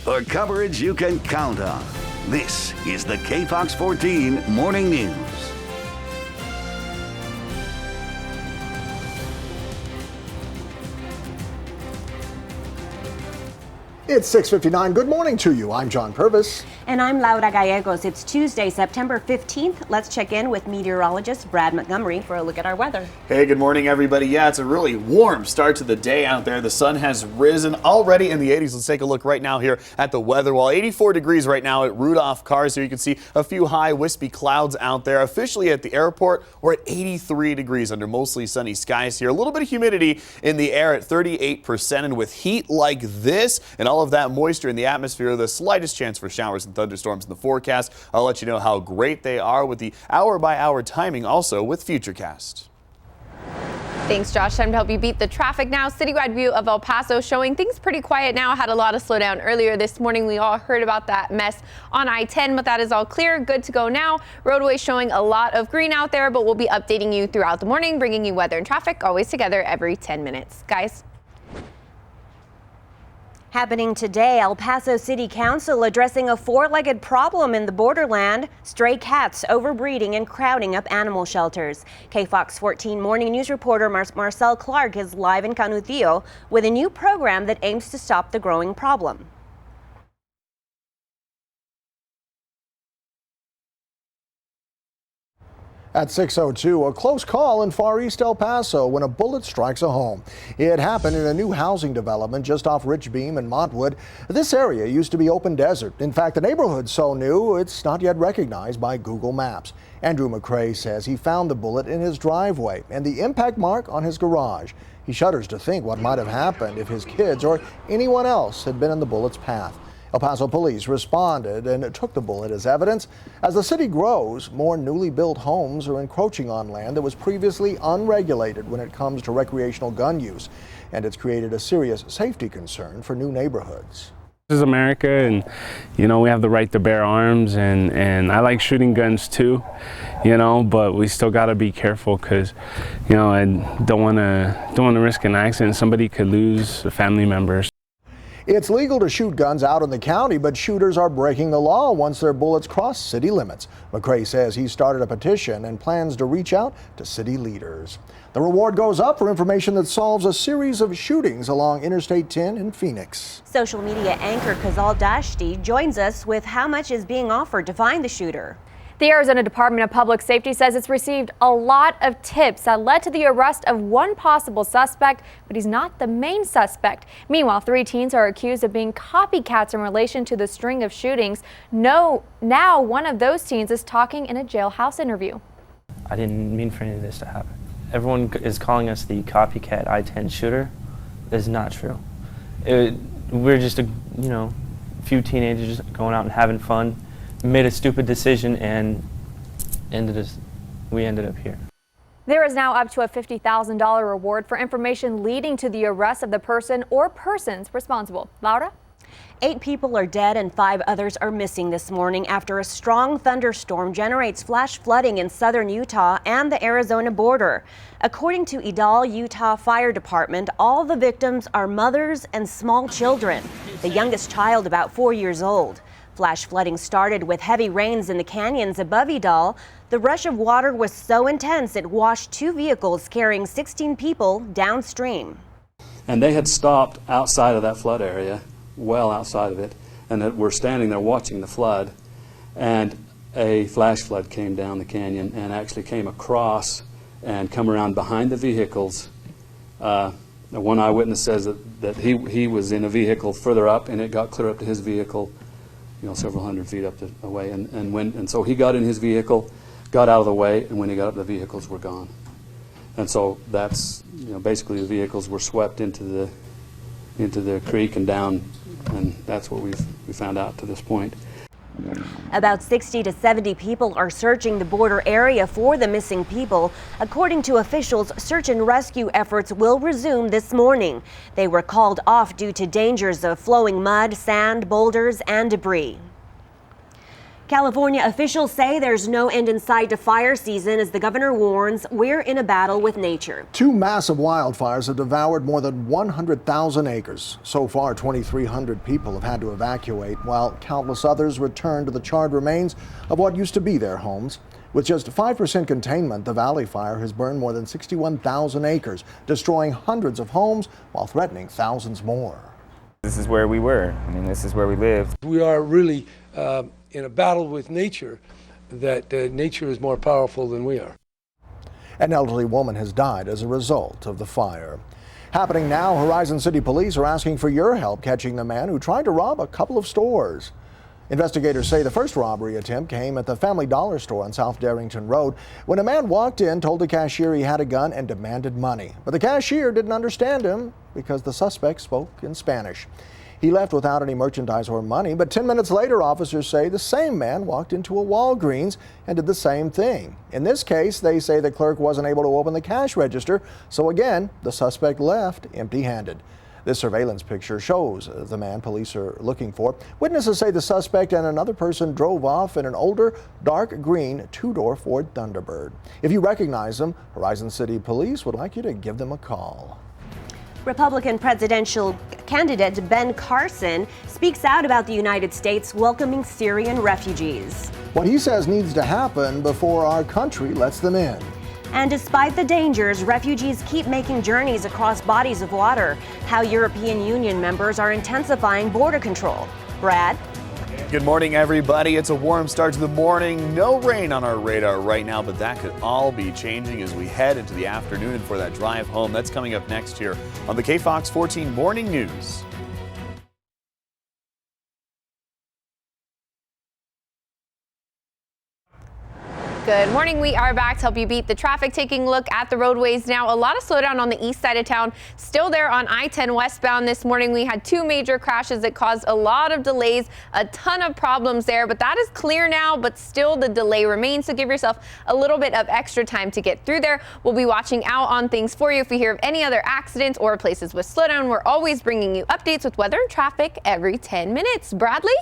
or coverage you can count on. This is the KFOX 14 Morning News. It's 6:59. Good morning to you. I'm John Purvis. And I'm Laura Gallegos. It's Tuesday, September 15th. Let's check in with meteorologist Brad Montgomery for a look at our weather. Hey, good morning, everybody. Yeah, it's a really warm start to the day out there. The sun has risen already in the 80s. Let's take a look right now here at the weather. Well, 84 degrees right now at Rudolph Cars. Here you can see a few high wispy clouds out there. Officially at the airport, we're at 83 degrees under mostly sunny skies here. A little bit of humidity in the air at 38%. And with heat like this and all of that moisture in the atmosphere, the slightest chance for showers and thunderstorms in the forecast. I'll let you know how great they are with the hour-by-hour timing, also with Futurecast. Thanks, Josh. Time to help you beat the traffic now. Citywide view of El Paso showing things pretty quiet now. Had a lot of slowdown earlier this morning. We all heard about that mess on I-10, but that is all clear. Good to go now. Roadway showing a lot of green out there, but we'll be updating you throughout the morning, bringing you weather and traffic always together every 10 minutes. Guys. Happening today, El Paso City Council addressing a four-legged problem in the borderland, stray cats overbreeding and crowding up animal shelters. KFOX 14 Morning News reporter Marcel Clark is live in Canutillo with a new program that aims to stop the growing problem. At 6:02, a close call in Far East El Paso when a bullet strikes a home. It happened in a new housing development just off Rich Beam and Montwood. This area used to be open desert. In fact, the neighborhood's so new, it's not yet recognized by Google Maps. Andrew McCrae says he found the bullet in his driveway and the impact mark on his garage. He shudders to think what might have happened if his kids or anyone else had been in the bullet's path. El Paso police responded and took the bullet as evidence. As the city grows, more newly built homes are encroaching on land that was previously unregulated when it comes to recreational gun use, and it's created a serious safety concern for new neighborhoods. This is America, and we have the right to bear arms, and I like shooting guns too, but we still got to be careful because I don't want to risk an accident. Somebody could lose a family member. It's legal to shoot guns out in the county, but shooters are breaking the law once their bullets cross city limits. McCrae says he started a petition and plans to reach out to city leaders. The reward goes up for information that solves a series of shootings along Interstate 10 in Phoenix. Social media anchor Kazal Dashti joins us with how much is being offered to find the shooter. The Arizona Department of Public Safety says it's received a lot of tips that led to the arrest of one possible suspect, but he's not the main suspect. Meanwhile, 3 teens are accused of being copycats in relation to the string of shootings. Now one of those teens is talking in a jailhouse interview. I didn't mean for any of this to happen. Everyone is calling us the copycat I-10 shooter. That is not true. We're just a few teenagers going out and having fun. Made a stupid decision and we ended up here. There is now up to a $50,000 reward for information leading to the arrest of the person or persons responsible. Laura? 8 people are dead and 5 others are missing this morning after a strong thunderstorm generates flash flooding in southern Utah and the Arizona border. According to Idal, Utah Fire Department, all the victims are mothers and small children, the youngest child about 4 years old. Flash flooding started with heavy rains in the canyons above Idal. The rush of water was so intense it washed 2 vehicles carrying 16 people downstream. And they had stopped outside of that flood area, well outside of it, and that we're standing there watching the flood, and a flash flood came down the canyon and actually came across and come around behind the vehicles. One eyewitness says that he was in a vehicle further up and it got clear up to his vehicle, several hundred feet up away, and so he got in his vehicle, got out of the way, and when he got up, the vehicles were gone. And so that's basically the vehicles were swept into the creek and down, and that's what we found out to this point. About 60 to 70 people are searching the border area for the missing people. According to officials, search and rescue efforts will resume this morning. They were called off due to dangers of flowing mud, sand, boulders, and debris. California officials say there's no end in sight to fire season as the governor warns we're in a battle with nature. 2 massive wildfires have devoured more than 100,000 acres. So far, 2,300 people have had to evacuate, while countless others return to the charred remains of what used to be their homes. With just 5% containment, the Valley Fire has burned more than 61,000 acres, destroying hundreds of homes while threatening thousands more. This is where we were. I mean, this is where we lived. We are really in a battle with nature, that nature is more powerful than we are. An elderly woman has died as a result of the fire. Happening now, Horizon City Police are asking for your help catching the man who tried to rob a couple of stores. Investigators say the first robbery attempt came at the Family Dollar store on South Darrington Road when a man walked in, told the cashier he had a gun and demanded money. But the cashier didn't understand him because the suspect spoke in Spanish. He left without any merchandise or money, but 10 minutes later, officers say the same man walked into a Walgreens and did the same thing. In this case, they say the clerk wasn't able to open the cash register, so again, the suspect left empty-handed. This surveillance picture shows the man police are looking for. Witnesses say the suspect and another person drove off in an older, dark green two-door Ford Thunderbird. If you recognize them, Horizon City Police would like you to give them a call. Republican presidential candidate Ben Carson speaks out about the United States welcoming Syrian refugees. What he says needs to happen before our country lets them in. And despite the dangers, refugees keep making journeys across bodies of water. How European Union members are intensifying border control. Brad? Good morning, everybody. It's a warm start to the morning. No rain on our radar right now, but that could all be changing as we head into the afternoon for that drive home. That's coming up next here on the KFOX 14 Morning News. Good morning. We are back to help you beat the traffic. Taking a look at the roadways now. A lot of slowdown on the east side of town. Still there on I-10 westbound this morning. We had 2 major crashes that caused a lot of delays, a ton of problems there, but that is clear now, but still the delay remains. So give yourself a little bit of extra time to get through there. We'll be watching out on things for you. If we hear of any other accidents or places with slowdown, we're always bringing you updates with weather and traffic every 10 minutes. Bradley?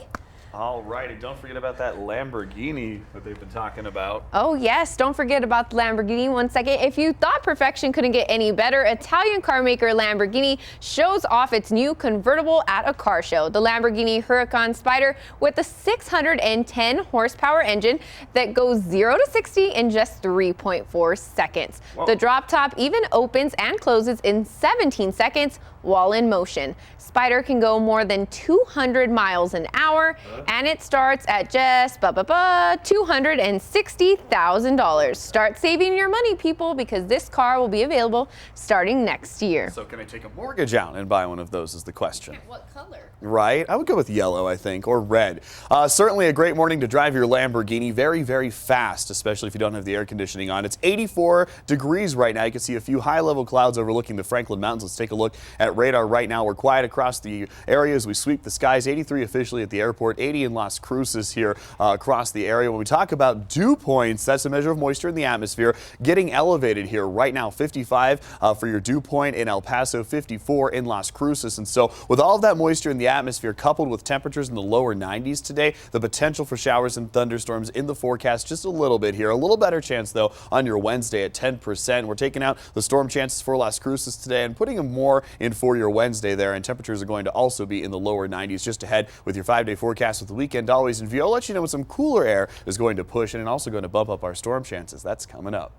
All right, and don't forget about that Lamborghini that they've been talking about. Oh yes, don't forget about the Lamborghini. 1 second. If you thought perfection couldn't get any better, Italian car maker Lamborghini shows off its new convertible at a car show. The Lamborghini Huracan Spider with a 610 horsepower engine that goes 0 to 60 in just 3.4 seconds. Whoa. The drop top even opens and closes in 17 seconds while in motion. Spider can go more than 200 miles an hour, and it starts at just $260,000. Start saving your money, people, because this car will be available starting next year. So can I take a mortgage out and buy one of those is the question. What color? Right? I would go with yellow, I think, or red. Certainly a great morning to drive your Lamborghini. Very, very fast, especially if you don't have the air conditioning on. It's 84 degrees right now. You can see a few high-level clouds overlooking the Franklin Mountains. Let's take a look at radar right now. We're quiet across the area as we sweep the skies. 83 officially at the airport, 80 in Las Cruces here across the area. When we talk about dew points, that's a measure of moisture in the atmosphere getting elevated here right now. 55 for your dew point in El Paso, 54 in Las Cruces. And so with all of that moisture in the atmosphere coupled with temperatures in the lower 90s today, the potential for showers and thunderstorms in the forecast just a little bit here. A little better chance though on your Wednesday at 10%. We're taking out the storm chances for Las Cruces today and putting them more in for your Wednesday there, and temperatures are going to also be in the lower 90s just ahead with your 5-day forecast with the weekend always in view. I'll let you know when some cooler air is going to push in and also going to bump up our storm chances. That's coming up.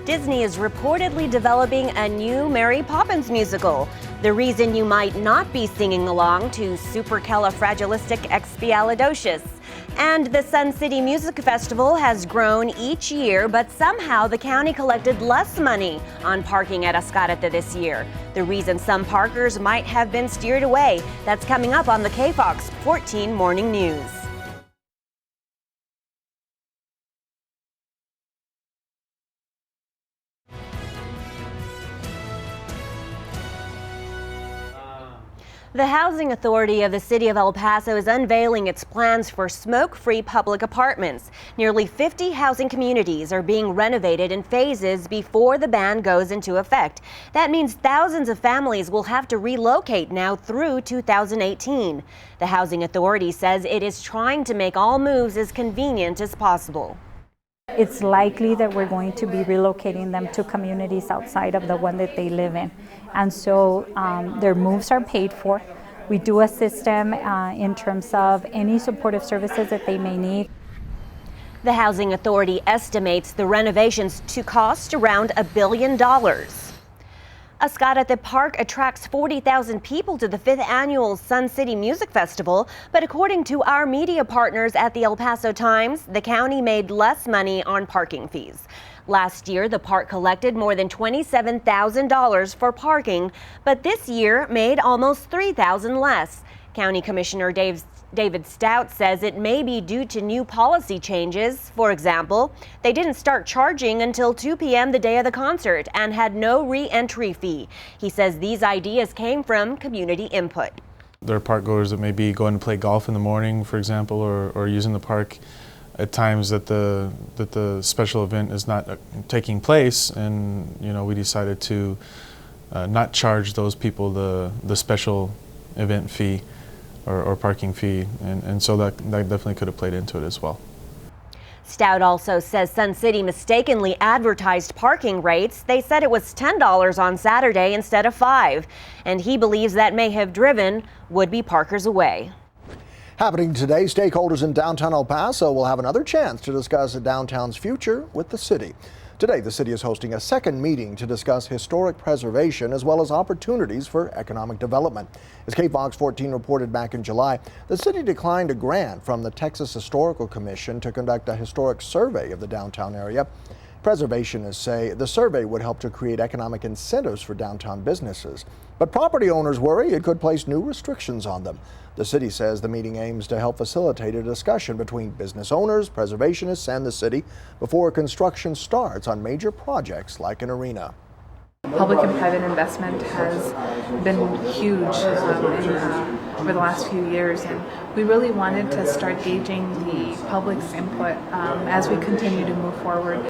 Disney is reportedly developing a new Mary Poppins musical. The reason you might not be singing along to Supercalifragilisticexpialidocious. And the Sun City Music Festival has grown each year, but somehow the county collected less money on parking at Ascarate this year. The reason some parkers might have been steered away. That's coming up on the KFOX 14 Morning News. The Housing Authority of the City of El Paso is unveiling its plans for smoke-free public apartments. Nearly 50 housing communities are being renovated in phases before the ban goes into effect. That means thousands of families will have to relocate now through 2018. The Housing Authority says it is trying to make all moves as convenient as possible. It's likely that we're going to be relocating them to communities outside of the one that they live in. And so their moves are paid for. We do assist them in terms of any supportive services that they may need. The Housing Authority estimates the renovations to cost around $1 billion. A Scott at the Park attracts 40,000 people to the 5th annual Sun City Music Festival, but according to our media partners at the El Paso Times, the county made less money on parking fees. Last year, the park collected more than $27,000 for parking, but this year made almost $3,000 less. County Commissioner David Stout says it may be due to new policy changes. For example, they didn't start charging until 2 p.m. the day of the concert and had no re-entry fee. He says these ideas came from community input. There are park goers that may be going to play golf in the morning, for example, or using the park at times that the special event is not taking place, and we decided to not charge those people the special event fee or parking fee, and so that definitely could have played into it as well. Stout also says Sun City mistakenly advertised parking rates. They said it was $10 on Saturday instead of $5, and he believes that may have driven would-be parkers away. Happening today, stakeholders in downtown El Paso will have another chance to discuss the downtown's future with the city. Today, the city is hosting a second meeting to discuss historic preservation as well as opportunities for economic development. As KFOX 14 reported back in July, the city declined a grant from the Texas Historical Commission to conduct a historic survey of the downtown area. Preservationists say the survey would help to create economic incentives for downtown businesses, but property owners worry it could place new restrictions on them. The city says the meeting aims to help facilitate a discussion between business owners, preservationists, and the city before construction starts on major projects like an arena. Public and private investment has been huge over the last few years, and we really wanted to start gauging the public's input as we continue to move forward.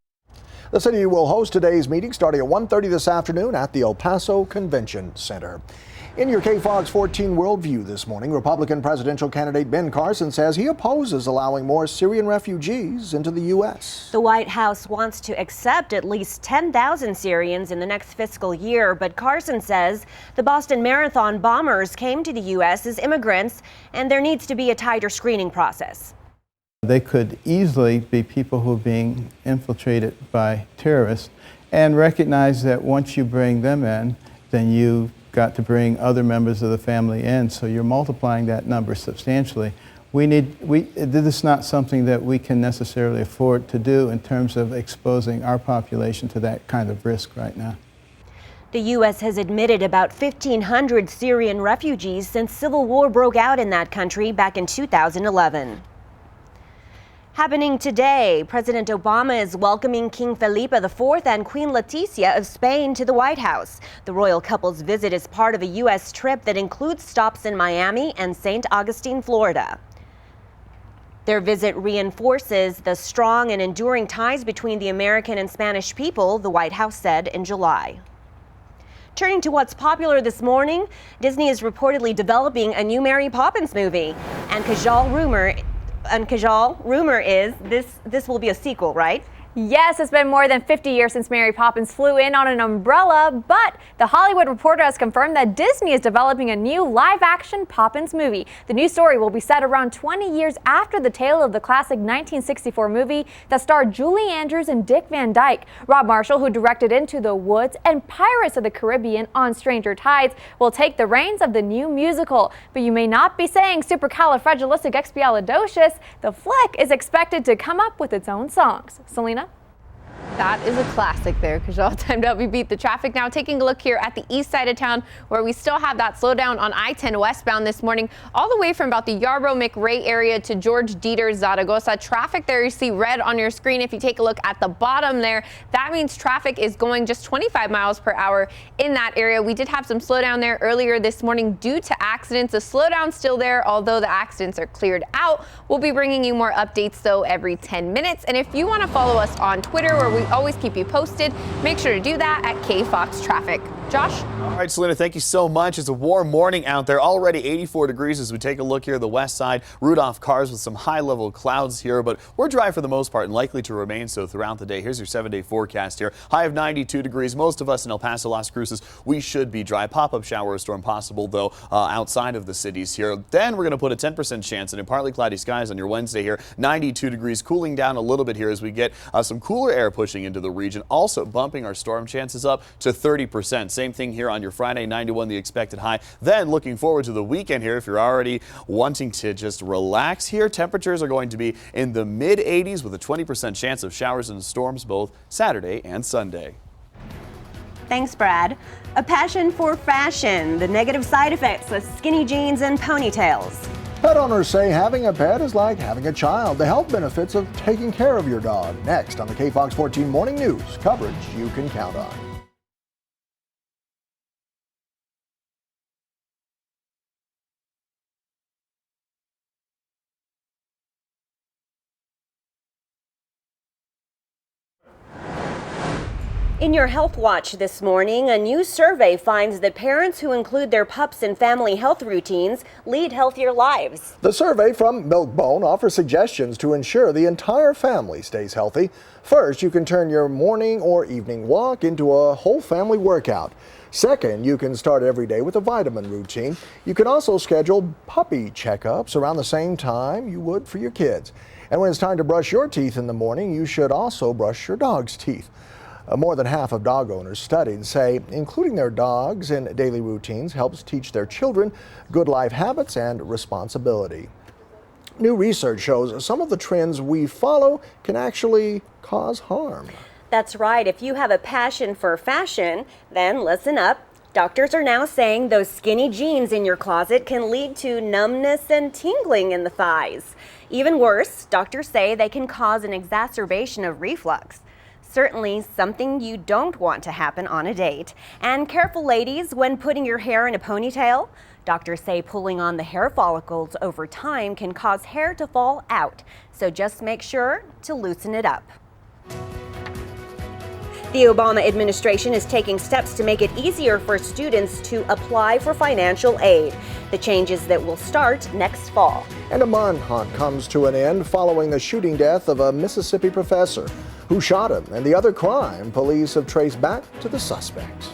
The city will host today's meeting starting at 1:30 this afternoon at the El Paso Convention Center. In your KFOX 14 Worldview this morning, Republican presidential candidate Ben Carson says he opposes allowing more Syrian refugees into the U.S. The White House wants to accept at least 10,000 Syrians in the next fiscal year, but Carson says the Boston Marathon bombers came to the U.S. as immigrants, and there needs to be a tighter screening process. They could easily be people who are being infiltrated by terrorists, and recognize that once you bring them in, then you've got to bring other members of the family in, so you're multiplying that number substantially. This is not something that we can necessarily afford to do in terms of exposing our population to that kind of risk right now. The U.S. has admitted about 1,500 Syrian refugees since civil war broke out in that country back in 2011. Happening today, President Obama is welcoming King Felipe IV and Queen Letizia of Spain to the White House. The royal couple's visit is part of a U.S. trip that includes stops in Miami and St. Augustine, Florida. Their visit reinforces the strong and enduring ties between the American and Spanish people, the White House said in July. Turning to what's popular this morning, Disney is reportedly developing a new Mary Poppins movie, and Kajal, rumor is this will be a sequel, right? Yes, it's been more than 50 years since Mary Poppins flew in on an umbrella, but The Hollywood Reporter has confirmed that Disney is developing a new live-action Poppins movie. The new story will be set around 20 years after the tale of the classic 1964 movie that starred Julie Andrews and Dick Van Dyke. Rob Marshall, who directed Into the Woods and Pirates of the Caribbean on Stranger Tides, will take the reins of the new musical. But you may not be saying supercalifragilisticexpialidocious. The flick is expected to come up with its own songs. Selena? That is a classic there, Kajal. Time to help you beat the traffic. Now taking a look here at the east side of town, where we still have that slowdown on I-10 westbound this morning, all the way from about the Yarborough-McRae area to George Dieter Zaragoza. Traffic there, you see red on your screen. If you take a look at the bottom there, that means traffic is going just 25 miles per hour in that area. We did have some slowdown there earlier this morning due to accidents. The slowdown's still there, although the accidents are cleared out. We'll be bringing you more updates, though, every 10 minutes. And if you want to follow us on Twitter, where we always keep you posted, make sure to do that at KFOX Traffic. Josh? All right, Selena, thank you so much. It's a warm morning out there, already 84 degrees as we take a look here at the west side. Rudolph cars with some high-level clouds here, but we're dry for the most part and likely to remain so throughout the day. Here's your 7-day forecast here. High of 92 degrees. Most of us in El Paso, Las Cruces, we should be dry. Pop-up shower or storm possible, though, outside of the cities here. Then we're going to put a 10% chance in partly cloudy skies on your Wednesday here. 92 degrees, cooling down a little bit here as we get some cooler air pushing into the region, also bumping our storm chances up to 30%. Same thing here on your Friday, 91 the expected high. Then looking forward to the weekend here, if you're already wanting to just relax here, temperatures are going to be in the mid 80s with a 20% chance of showers and storms both Saturday and Sunday. Thanks, Brad. A passion for fashion, the negative side effects of skinny jeans and ponytails. Pet owners say having a pet is like having a child. The health benefits of taking care of your dog. Next on the KFOX 14 Morning News, coverage you can count on. In your Health Watch this morning, a new survey finds that parents who include their pups in family health routines lead healthier lives. The survey from Milkbone offers suggestions to ensure the entire family stays healthy. First, you can turn your morning or evening walk into a whole family workout. Second, you can start every day with a vitamin routine. You can also schedule puppy checkups around the same time you would for your kids. And when it's time to brush your teeth in the morning, you should also brush your dog's teeth. More than half of dog owners studied say including their dogs in daily routines helps teach their children good life habits and responsibility. New research shows some of the trends we follow can actually cause harm. That's right. If you have a passion for fashion, then listen up. Doctors are now saying those skinny jeans in your closet can lead to numbness and tingling in the thighs. Even worse, doctors say they can cause an exacerbation of reflux. Certainly something you don't want to happen on a date. And careful, ladies, when putting your hair in a ponytail. Doctors say pulling on the hair follicles over time can cause hair to fall out. So just make sure to loosen it up. The Obama administration is taking steps to make it easier for students to apply for financial aid. The changes that will start next fall. And a manhunt comes to an end following the shooting death of a Mississippi professor who shot him, and the other crime police have traced back to the suspect.